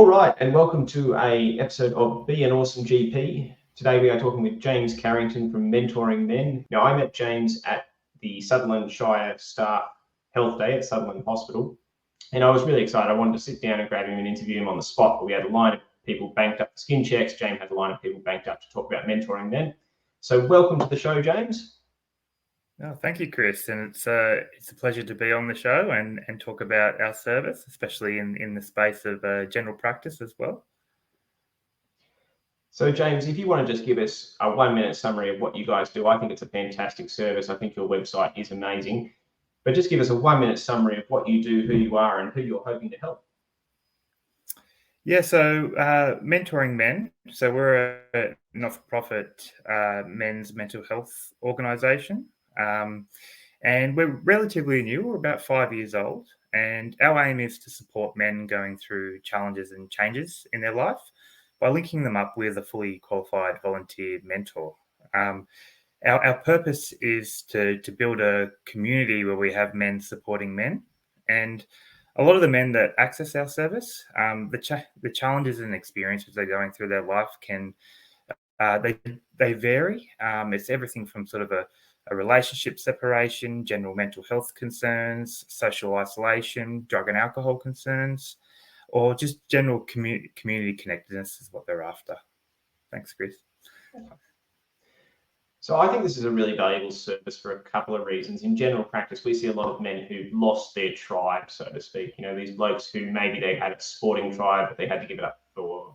All right, and welcome to a episode of Be an Awesome GP. Today we are talking with James Carrington from Mentoring Men. Now, I met James at the Sutherland Shire Staff Health Day at Sutherland Hospital, and I was really excited. I wanted to sit down and grab him and interview him on the spot, but we had a line of people banked up for skin checks. James had a line of people banked up to talk about mentoring men. So welcome to the show, James. Oh, thank you, Chris. And it's a pleasure to be on the show and talk about our service, especially in the space of general practice as well. So, James, if you want to just give us a 1-minute summary of what you guys do, I think it's a fantastic service. I think your website is amazing. But just give us a 1-minute summary of what you do, who you are, and who you're hoping to help. Yeah, so Mentoring Men. So we're a not-for-profit men's mental health organisation. And we're relatively new. We're about 5 years old. And our aim is to support men going through challenges and changes in their life by linking them up with a fully qualified volunteer mentor. Our purpose is to build a community where we have men supporting men. And a lot of the men that access our service, the challenges and experiences they're going through their life they vary. It's everything from sort of a relationship separation, general mental health concerns, social isolation, drug and alcohol concerns, or just general community connectedness is what they're after. Thanks, Chris. So I think this is a really valuable service for a couple of reasons. In general practice, we see a lot of men who've lost their tribe, so to speak. You know, these blokes who maybe they had a sporting tribe, but they had to give it up for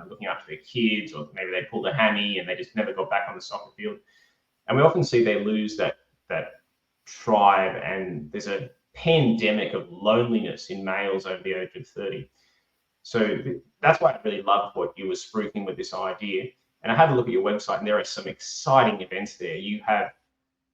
looking after their kids, or maybe they pulled a hammy and they just never got back on the soccer field. And we often see they lose that tribe, and there's a pandemic of loneliness in males over the age of 30. So that's why I really loved what you were spruiking with this idea. And I had a look at your website, and there are some exciting events there. You have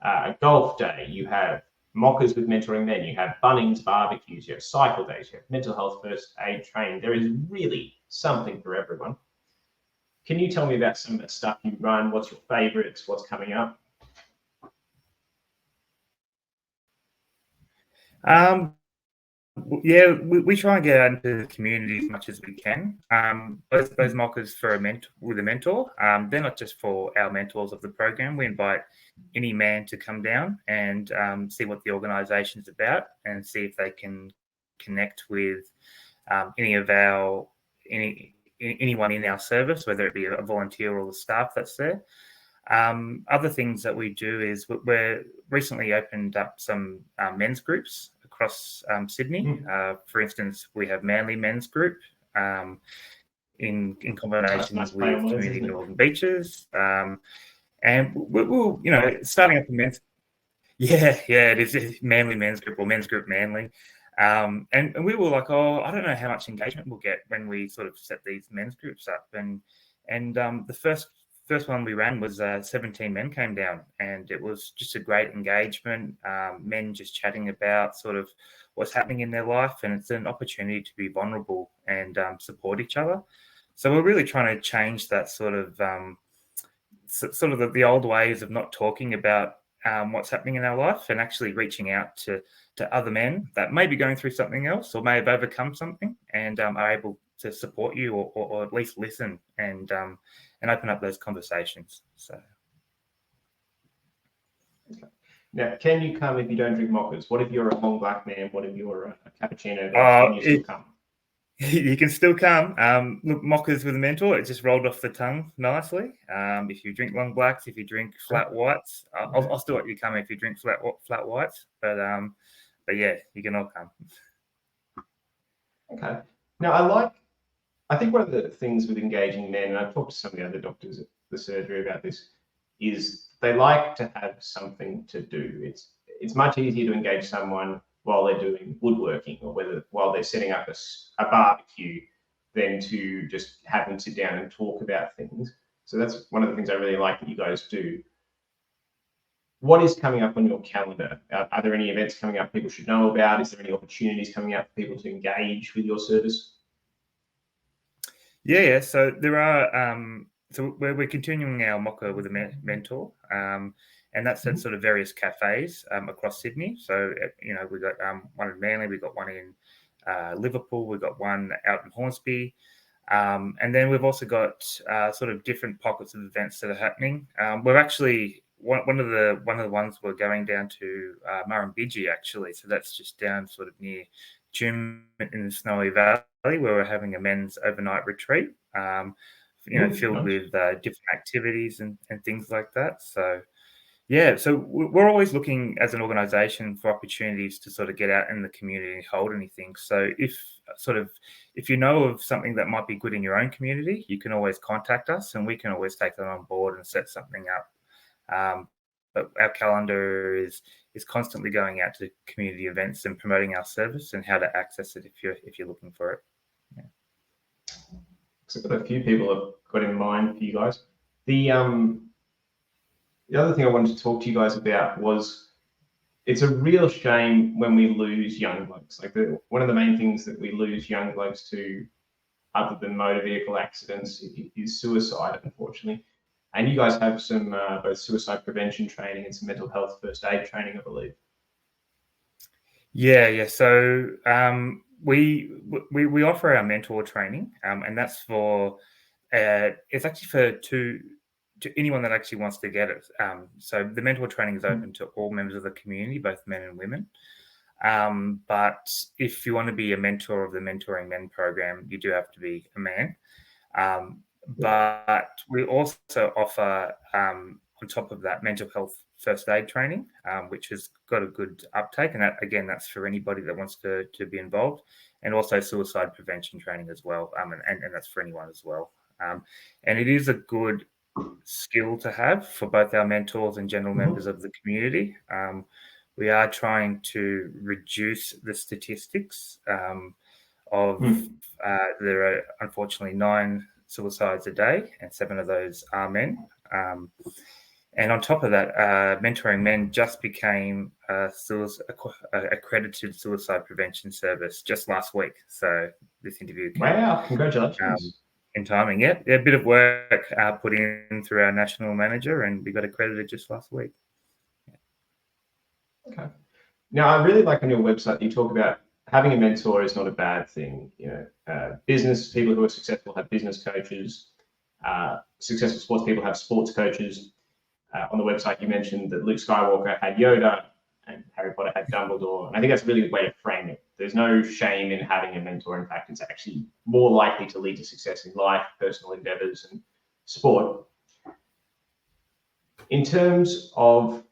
a golf day, you have mockers with Mentoring Men, you have Bunnings barbecues, you have cycle days, you have mental health first aid training. There is really something for everyone. Can you tell me about some of the stuff you run? What's your favorites? What's coming up? Yeah, we try and get out into the community as much as we can. Those mockers for with a mentor, they're not just for our mentors of the program. We invite any man to come down and see what the organisation is about and see if they can connect with anyone in our service, whether it be a volunteer or the staff that's there. Other things that we do is we're recently opened up some men's groups across Sydney. For instance, we have Manly Men's Group in combination with Community Northern Beaches, and we're starting up a men's. Yeah, it is Manly Men's Group or Men's Group Manly, and we were like, I don't know how much engagement we'll get when we sort of set these men's groups up, and the first one we ran was 17 men came down, and it was just a great engagement. Men just chatting about sort of what's happening in their life, and it's an opportunity to be vulnerable and support each other. So we're really trying to change that sort of the old ways of not talking about what's happening in our life, and actually reaching out to other men that may be going through something else or may have overcome something, and are able to support you or at least listen and open up those conversations. So, okay. Now, can you come if you don't drink mockers? What if you're a long black man? What if you're a cappuccino? Can you still come? You can still come. Look, mockers with a mentor, it just rolled off the tongue nicely. If you drink long blacks, if you drink flat whites, I'll still let you come if you drink flat whites. But yeah, you can all come. Okay. Now, I think one of the things with engaging men, and I've talked to some of the other doctors at the surgery about this, is they like to have something to do. It's much easier to engage someone while they're doing woodworking, or while they're setting up a barbecue, than to just have them sit down and talk about things. So that's one of the things I really like that you guys do. What is coming up on your calendar? Are there any events coming up people should know about? Is there any opportunities coming up for people to engage with your service? Yeah. So there are. So we're continuing our mocker with a mentor, and that's at sort of various cafes across Sydney. So we got one in Manly, we got one in Liverpool. We've got one out in Hornsby. And then we've also got sort of different pockets of events that are happening. We're actually one of the ones we're going down to Murrumbidgee actually. So that's just down sort of near June in the Snowy Valley, where we're having a men's overnight retreat. Filled with different activities and things like that. So yeah, so we're always looking as an organisation for opportunities to sort of get out in the community and hold anything. So if you know of something that might be good in your own community, you can always contact us and we can always take that on board and set something up. But our calendar is constantly going out to community events and promoting our service and how to access it if you're looking for it. Yeah. So I've got a few people I've got in mind for you guys. The other thing I wanted to talk to you guys about was it's a real shame when we lose young blokes. Like one of the main things that we lose young blokes to, other than motor vehicle accidents, is suicide, unfortunately. And you guys have some both suicide prevention training and some mental health first aid training, I believe. Yeah. So we offer our mentor training, and that's for it's actually for to anyone that actually wants to get it. So the mentor training is open to all members of the community, both men and women. But if you want to be a mentor of the Mentoring Men program, you do have to be a man. But we also offer, on top of that, mental health first aid training, which has got a good uptake. And that, again, that's for anybody that wants to be involved. And also suicide prevention training as well. And that's for anyone as well. And it is a good skill to have for both our mentors and general members of the community. We are trying to reduce the statistics of there are unfortunately 9 suicides a day, and 7 of those are men. And on top of that, Mentoring Men just became accredited suicide prevention service just last week. So this interview came, wow, congratulations. In timing. Yeah, a bit of work put in through our national manager, and we got accredited just last week. Yeah. Okay. Now, I really like on your website, you talk about having a mentor is not a bad thing. Business people who are successful have business coaches. Successful sports people have sports coaches. On the website, you mentioned that Luke Skywalker had Yoda and Harry Potter had Dumbledore. And I think that's a really good way to frame it. There's no shame in having a mentor. In fact, it's actually more likely to lead to success in life, personal endeavors, and sport. In terms of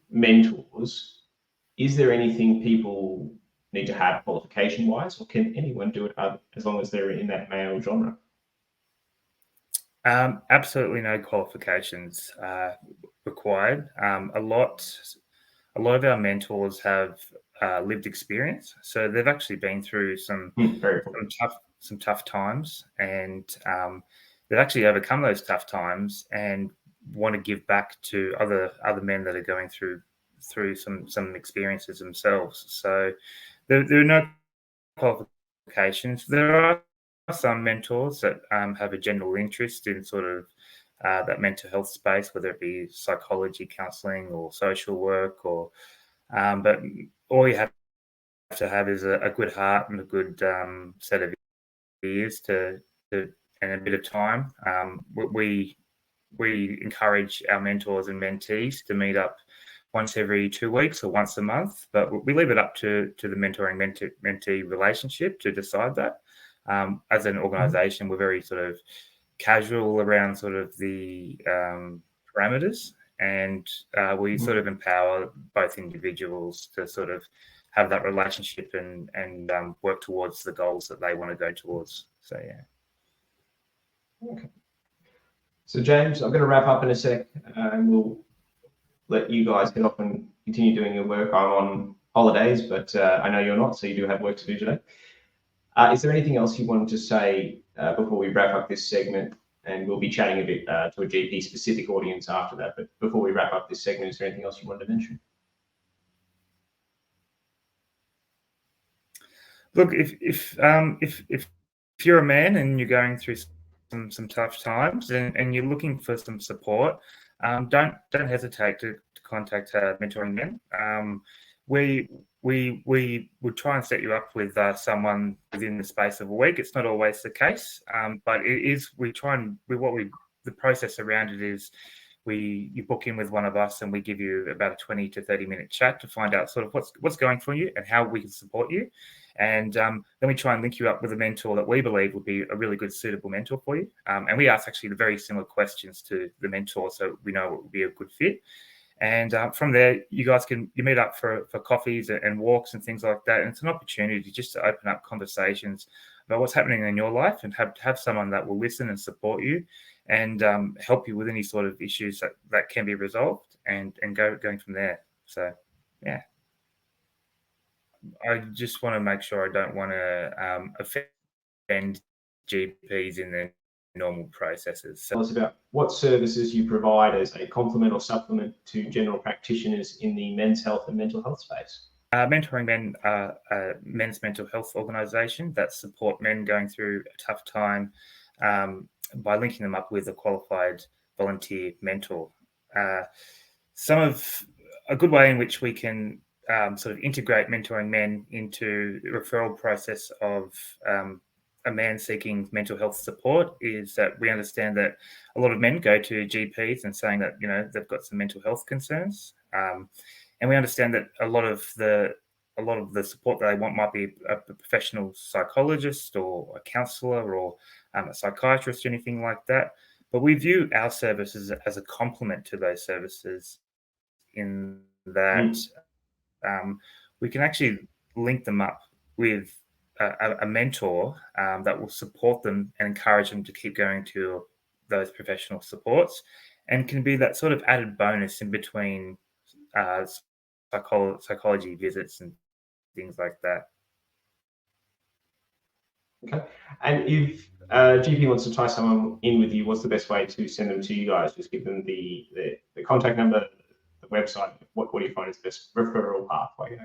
mentors, is there anything people need to have qualification-wise, or can anyone do it as long as they're in that male genre? Absolutely no qualifications required. A lot of our mentors have lived experience, so they've actually been through some tough times, and they've actually overcome those tough times and want to give back to other men that are going through some experiences themselves. So there are no qualifications. There are some mentors that have a general interest in sort of that mental health space, whether it be psychology, counselling, or social work, or but all you have to have is a good heart and a good set of ears and a bit of time. We encourage our mentors and mentees to meet up once every 2 weeks or once a month, but we leave it up to the mentoring mentee relationship to decide that. As an organisation, we're very sort of casual around sort of the parameters, and we sort of empower both individuals to sort of have that relationship and work towards the goals that they want to go towards. So yeah. Okay. So James, I'm going to wrap up in a sec, and we'll let you guys get off and continue doing your work. I'm on holidays, but I know you're not, so you do have work to do today. Is there anything else you wanted to say before we wrap up this segment? And we'll be chatting a bit to a GP-specific audience after that. But before we wrap up this segment, is there anything else you wanted to mention? Look, if you're a man and you're going through some tough times and you're looking for some support, don't hesitate to contact Mentoring Men. we would try and set you up with someone within the space of a week. It's not always the case, but it is. We try and the process around it is you book in with one of us and we give you about a 20 to 30 minute chat to find out sort of what's going for you and how we can support you. And then we try and link you up with a mentor that we believe would be a really good suitable mentor for you. And we ask actually the very similar questions to the mentor, so we know it would be a good fit. And from there, you guys you meet up for coffees and walks and things like that. And it's an opportunity just to open up conversations about what's happening in your life and have someone that will listen and support you and help you with any sort of issues that can be resolved and going from there. So, yeah. I just want to make sure I don't want to offend GPs in their normal processes. So Tell us about what services you provide as a complement or supplement to general practitioners in the men's health and mental health space. Mentoring Men are a men's mental health organisation that support men going through a tough time by linking them up with a qualified volunteer mentor. A good way in which we can sort of integrate mentoring men into the referral process of a man seeking mental health support is that we understand that a lot of men go to GPs and saying that they've got some mental health concerns, and we understand that a lot of the support that they want might be a professional psychologist or a counsellor or a psychiatrist or anything like that. But we view our services as a complement to those services in that we can actually link them up with a mentor that will support them and encourage them to keep going to those professional supports, and can be that sort of added bonus in between psychology visits and things like that. Okay. And if GP wants to tie someone in with you, what's the best way to send them to you guys? Just give them the contact number, the website. What do you find is the best referral pathway?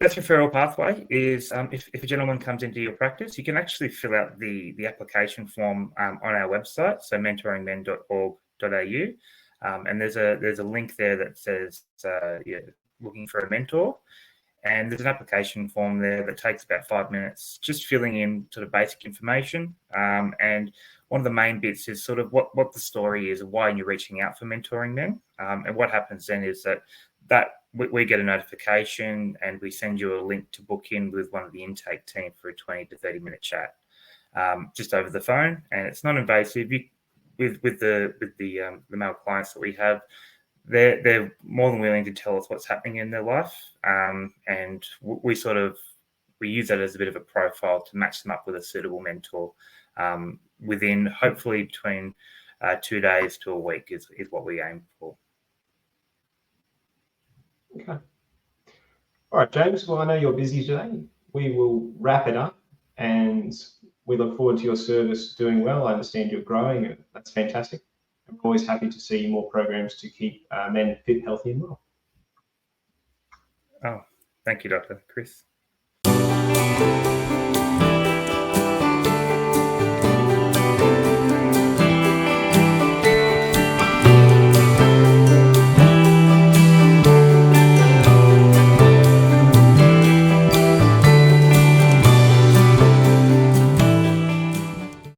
Best referral pathway is if a gentleman comes into your practice, you can actually fill out the application form on our website, so mentoringmen.org.au, and there's a link there that says looking for a mentor, and there's an application form there that takes about 5 minutes, just filling in sort of basic information, and one of the main bits is sort of what the story is and why you're reaching out for Mentoring Men, and what happens then is that we get a notification and we send you a link to book in with one of the intake team for a 20 to 30 minute chat, just over the phone, and it's non-invasive. With the male clients that we have, they're more than willing to tell us what's happening in their life, and we use that as a bit of a profile to match them up with a suitable mentor within hopefully between 2 days to a week is what we aim for. Okay. All right, James. Well, I know you're busy today. We will wrap it up, and we look forward to your service doing well. I understand you're growing, and that's fantastic. I'm always happy to see more programs to keep men fit, healthy, and well. Oh, thank you, Dr. Chris.